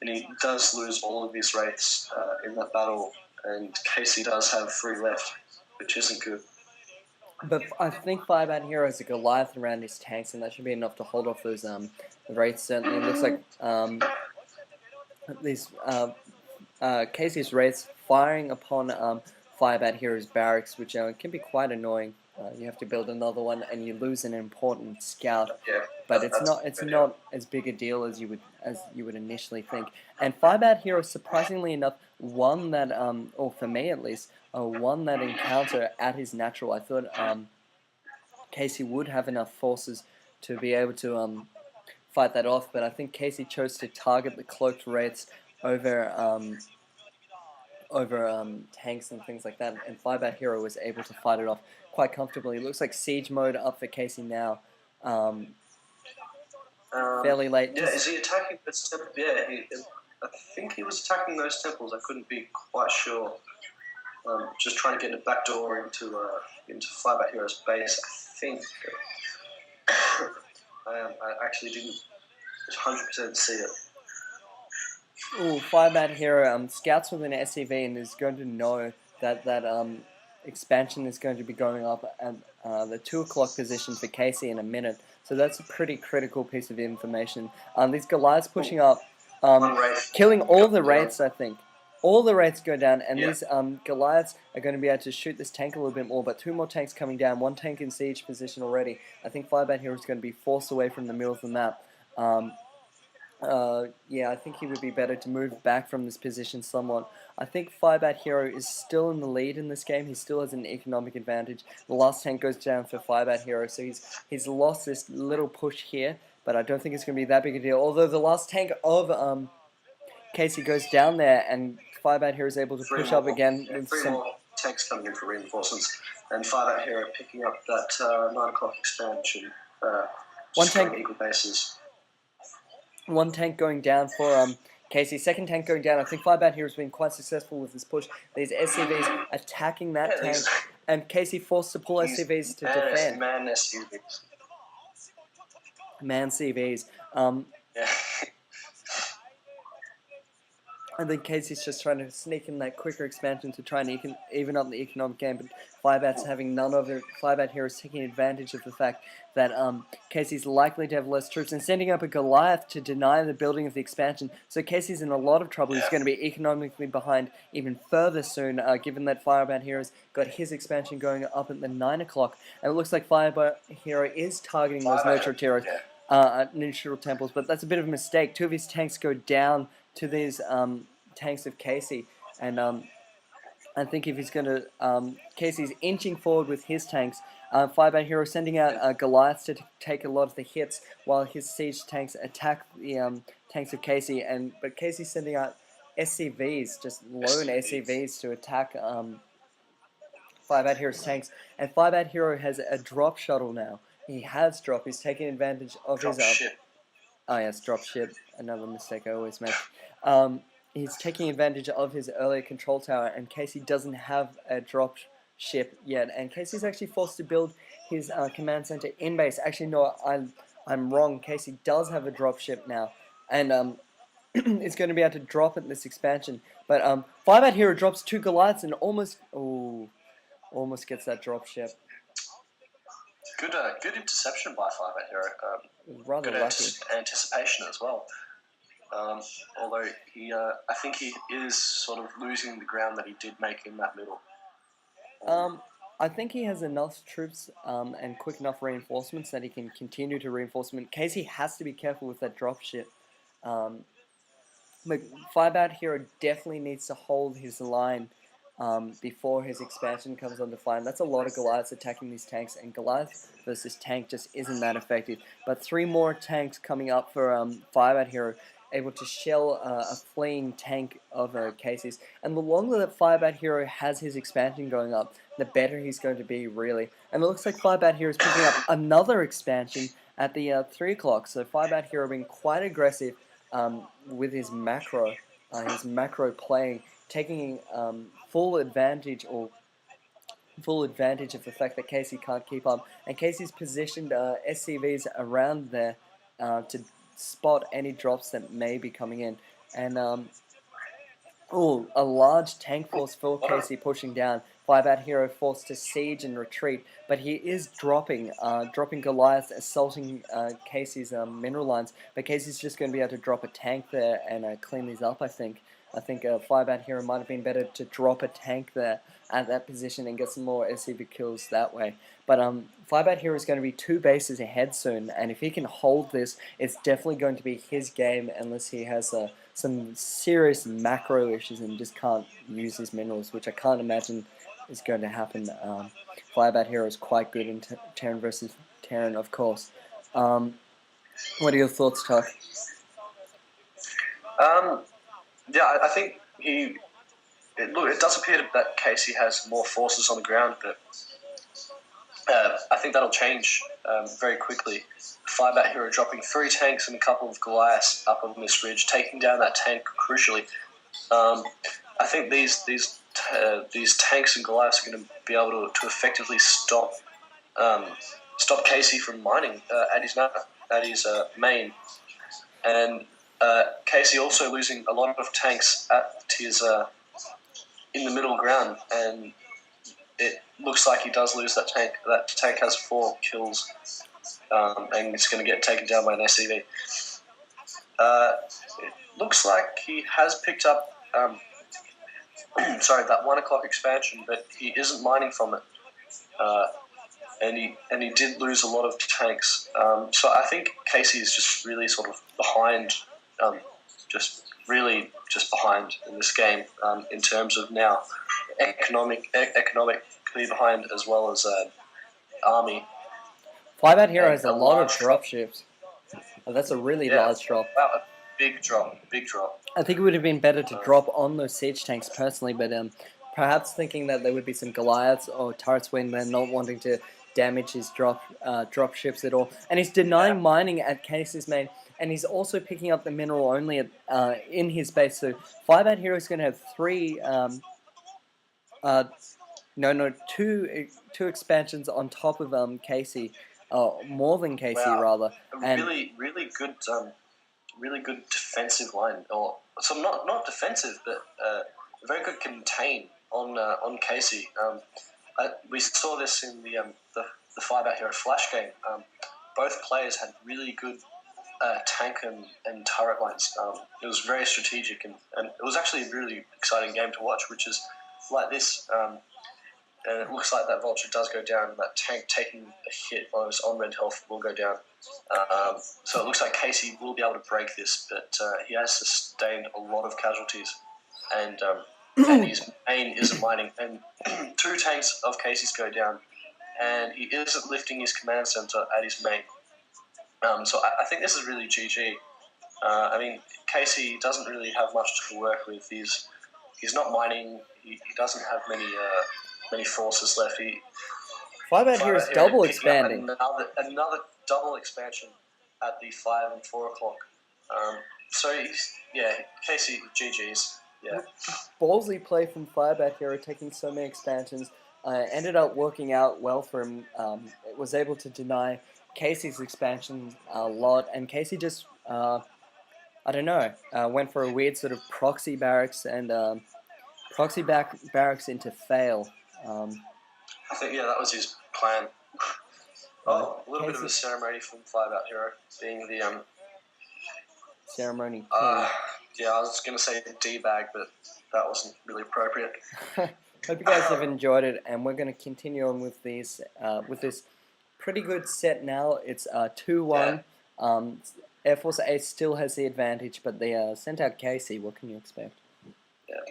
and he does lose all of his wraiths in that battle, and Casey does have 3 left, which isn't good. But I think Firebathero has a Goliath around his tanks, and that should be enough to hold off those wraiths. Certainly, it looks like these Casey's wraiths firing upon Firebathero's barracks, which can be quite annoying. You have to build another one, and you lose an important scout. Yeah, But it's not as big a deal as you would initially think. And Firebathero, surprisingly enough, won that or for me at least, won that encounter at his natural. I thought Casey would have enough forces to be able to fight that off, but I think Casey chose to target the cloaked wraiths over tanks and things like that, and Firebathero was able to fight it off quite comfortably. It looks like siege mode up for Casey now. Fairly late. Yeah, is he attacking those temples? Yeah, I think he was attacking those temples. I couldn't be quite sure. Just trying to get a backdoor into Firebathero's base. I think I actually didn't 100% see it. Ooh, Firebathero scouts with an SCV and is going to know that expansion is going to be going up at the 2 o'clock position for Casey in a minute. So that's a pretty critical piece of information. These Goliaths pushing up, killing all the wraiths, I think. All the wraiths go down, and these Goliaths are going to be able to shoot this tank a little bit more, but 2 more tanks coming down, 1 tank in siege position already. I think Firebathero is going to be forced away from the middle of the map. Yeah, I think he would be better to move back from this position somewhat. I think Firebathero is still in the lead in this game. He still has an economic advantage. The last tank goes down for Firebathero, so he's lost this little push here, but I don't think it's going to be that big a deal. Although the last tank of Casey goes down there, and Firebathero is able to push up again. Yeah, 3 more tanks coming in for reinforcements, and Firebathero picking up that 9 o'clock expansion. 1 tank. Eagle bases. 1 tank going down for Casey. 2nd tank going down. I think Firebathero has been quite successful with this push. These SCVs attacking that tank, and Casey forced to pull SCVs to defend. Man SCVs. Man CVs. Yeah. I think Casey's just trying to sneak in that quicker expansion to try and even up the economic game, but Firebat's having none of it. Firebathero is taking advantage of the fact that Casey's likely to have less troops and sending up a Goliath to deny the building of the expansion. So Casey's in a lot of trouble. He's going to be economically behind even further soon, given that Firebathero's got his expansion going up at the 9 o'clock. And it looks like Firebathero is targeting those neutral temples, but that's a bit of a mistake. 2 of his tanks go down to these tanks of Casey, and I think if he's going to, Casey's inching forward with his tanks. Firebathero sending out Goliaths to take a lot of the hits while his siege tanks attack the tanks of Casey, but Casey's sending out SCVs, just lone SCVs to attack Firebathero's tanks, and Firebathero has a drop shuttle now. He has drop. He's taking advantage of his ship. Oh yes, drop ship. Another mistake I always make. He's taking advantage of his earlier control tower, and Casey doesn't have a drop ship yet. And Casey's actually forced to build his command center in base. Actually, no, I'm wrong. Casey does have a drop ship now, and it's going to be able to drop at this expansion. But Firebathero drops 2 Goliaths and almost gets that drop ship. Good interception by Firebathero. Rather good lucky. Anticipation as well. Although I think he is sort of losing the ground that he did make in that middle. I think he has enough troops and quick enough reinforcements that he can continue to reinforcement. Casey has to be careful with that drop ship. But Firebathero definitely needs to hold his line before his expansion comes onto fire. And that's a lot of Goliaths attacking these tanks, and Goliath versus tank just isn't that effective. But 3 more tanks coming up for Firebathero, able to shell a fleeing tank of Casey's. And the longer that Firebathero has his expansion going up, the better he's going to be, really. And it looks like Firebathero is picking up another expansion at the 3 o'clock. So Firebathero being quite aggressive with his macro playing, taking full advantage of the fact that Casey can't keep up. And Casey's positioned SCVs around there to spot any drops that may be coming in. And oh, a large tank force for Casey pushing down. Firebathero forced to siege and retreat, but he is dropping Goliath, assaulting Casey's mineral lines. But Casey's just going to be able to drop a tank there and clean these up, I think. I think Firebathero might have been better to drop a tank there at that position and get some more SCV kills that way. But Firebathero is going to be 2 bases ahead soon, and if he can hold this, it's definitely going to be his game unless he has some serious macro issues and just can't use his minerals, which I can't imagine is going to happen. Firebathero is quite good in Terran versus Terran, of course. What are your thoughts, Tuck? Yeah, I think it does appear that Casey has more forces on the ground, but I think that'll change very quickly. Firebathero dropping 3 tanks and a couple of Goliaths up on this ridge, taking down that tank crucially. I think these tanks and Goliaths are going to be able to effectively stop Casey from mining at his main, and Casey also losing a lot of tanks at his in the middle ground, and it looks like he does lose that tank. That tank has 4 kills, and it's going to get taken down by an SCV. It looks like he has picked up that 1 o'clock expansion, but he isn't mining from it, and he did lose a lot of tanks. So I think Casey is just really sort of behind, just behind in this game in terms of now economically behind as well as army. Firebathero has a lot of dropships. Oh, that's a really large drop. Wow, a big drop. I think it would have been better to drop on those siege tanks personally, but perhaps thinking that there would be some Goliaths or turrets when they're not wanting to damage his drop ships at all. And he's denying mining at Casey's main, and he's also picking up the mineral only at, in his base. So Firebathero is going to have 2 expansions on top of Casey, more than Casey rather. And really good defensive line, or so not defensive, but very good contain on Casey. We saw this in the Firebathero Flash game. Both players had really good tank and turret lines. It was very strategic, and it was actually a really exciting game to watch, which is like this. And it looks like that Vulture does go down, and that tank taking a hit on his on-red health will go down. So it looks like Casey will be able to break this, but he has sustained a lot of casualties, and his main isn't mining. And 2 tanks of Casey's go down, and he isn't lifting his command center at his main. So I think this is really GG. I mean, Casey doesn't really have much to work with. He's not mining. He doesn't have many forces left. Firebathero is double expanding. Another double expansion at the 5 and 4 o'clock. So Casey GG's. Yeah. Ballsy play from Firebathero, taking so many expansions. Ended up working out well for him. Was able to deny Casey's expansion a lot, and Casey just went for a weird sort of proxy barracks and barracks into fail. I think that was his plan. A little bit of a ceremony from Firebathero, being the ceremony. I was going to say D-bag, but that wasn't really appropriate. Hope you guys have enjoyed it, and we're going to continue on with these with this pretty good set now. It's 2-1. Airforce Ace still has the advantage, but they sent out Casey. What can you expect? Yeah.